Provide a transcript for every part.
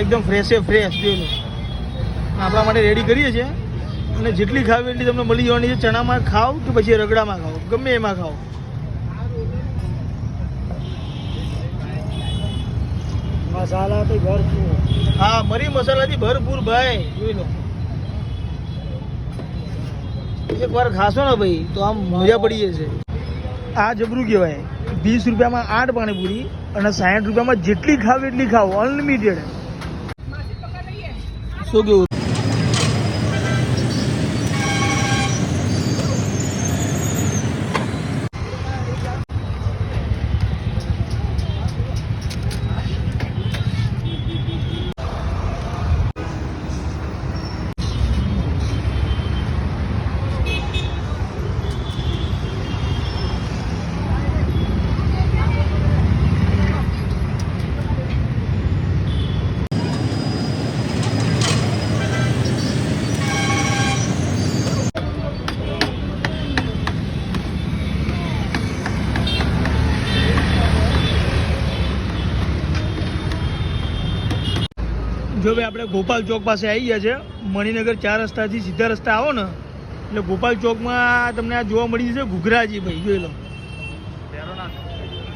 એકદમ ફ્રેશ જોઈ લો આપણા માટે રેડી કરીએ છીએ અને જેટલી ખાવી એટલી તમને મળી જવાની છે. ચણામાં ખાવ કે પછી રગડામાં ખાવ, ગમે એમાં ખાવ. મસાલાથી ભરપૂર. હા, મરી મસાલાથી ભરપૂર ભાઈ. જોઈ લો એકવાર ખાશો ને ભાઈ તો આમ મજા પડી જશે. આ જબરું કહેવાય. 20 રૂપિયામાં 8 પાણીપુરી અને 60 રૂપિયામાં જેટલી ખાવ એટલી ખાવ, અનલિમિટેડ. શું કેવું? જો ભાઈ આપણે ગોપાલ ચોક પાસે આવી ગયા છે. મણિનગર 4 રસ્તાથી સીધા રસ્તા આવો ને એટલે ગોપાલ ચોકમાં તમને આ જોવા મળી જશે ઘૂઘરાજી ભાઈ. જોઈ લો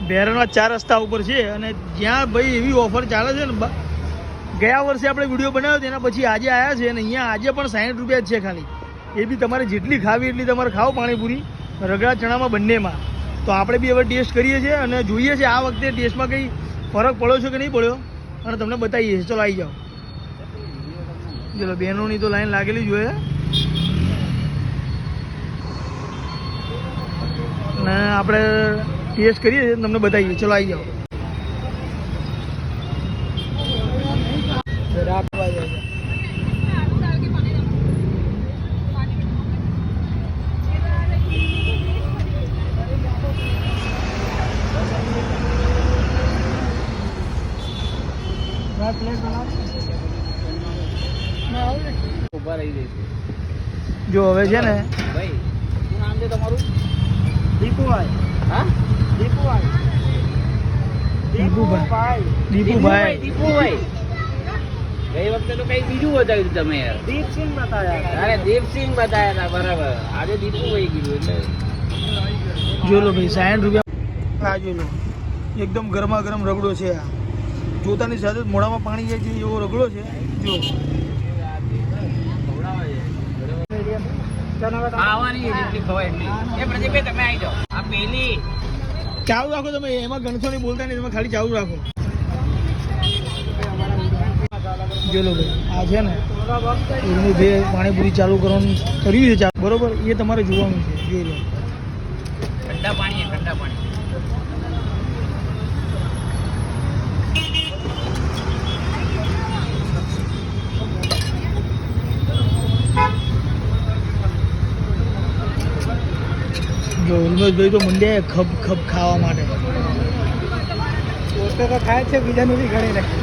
ભેરોના 4 રસ્તા ઉપર છે. અને જ્યાં ભાઈ એવી ઓફર ચાલે છે ને, ગયા વર્ષે આપણે વિડીયો બનાવ્યો હતો એના પછી આજે આવ્યા છે અને અહીંયા આજે પણ 60 રૂપિયા જ છે ખાલી. એ બી તમારે જેટલી ખાવી એટલી તમારે ખાઓ પાણીપુરી, રગડા ચણામાં બંનેમાં. તો આપણે બી હવે ટેસ્ટ કરીએ છીએ અને જોઈએ છીએ આ વખતે ટેસ્ટમાં કંઈ ફરક પડ્યો છે કે નહીં પડ્યો અને તમને બતાવીએ છીએ. ચલો આવી જાઓ. ચલો બહેનોની તો લાઈન લાગેલી જ હોય ને આપણે ટેસ્ટ કરીએ છીએ, તમને બતાવીએ. ચલો આવી જાઓ. જો હવે છે ને ભાઈ, શું નામ છે તમારું? દીપુભાઈ. હા, દીપુભાઈ. ગઈ વખતે તો કઈ બીજું બતાવ્યું તમે યાર. દીપસિંહ બતાયા. અરે દીપસિંહ બતાયા હતા, બરાબર. આજે દીપુભાઈ કીધું એટલે જો લો ભાઈ 60 રૂપિયા. હા જોઈ લો એકદમ ગરમા ગરમ રગડો છે. આ જોતાની સાથે જ મોઢામાં પાણી જાય છે એવો રગડો છે. જો ખાવાની જેટલી ખવાય એટલી. એ પ્રદીપભાઈ તમે આવી જાઓ. આ પેલી ચાલુ રાખો તમે, એમાં ગણસો નહીં બોલતા નહીં, તમે ખાલી ચાલુ રાખો. જો લો ભાઈ આ છે ને એમનું જે પાણીપુરી ચાલુ કરવાનું કર્યું છે બરોબર, એ તમારે જોવાનું છે. જોઈ લો ઠંડા પાણી, ઠંડા પાણી. જો ઉલ્મેશભાઈ તો મંડ્યા ખપ ખપ ખાવા માટે. પોતે તો ખાય છે, બીજાનું બી ગણી નાખે.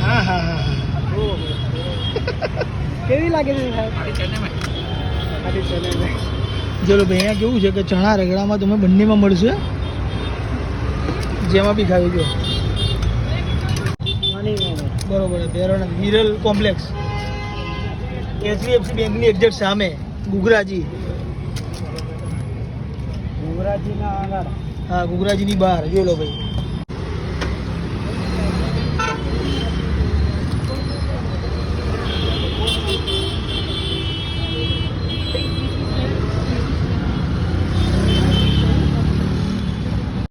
હા હા હા કેવી લાગે છે સાહેબ? ચલો ભાઈ અહીંયા કેવું છે કે ચણા રગડામાં તમે બંનેમાં મળશે, જેમાં બી ખાવી જો. બરોબર. ભેરોના મિરલ કોમ્પ્લેક્સ, HDFC બેંકની એક્ઝેક્ટ સામે ઘૂઘરાજી. હા, ઘૂઘરાજીની બહાર. જોઈ લો ભાઈ.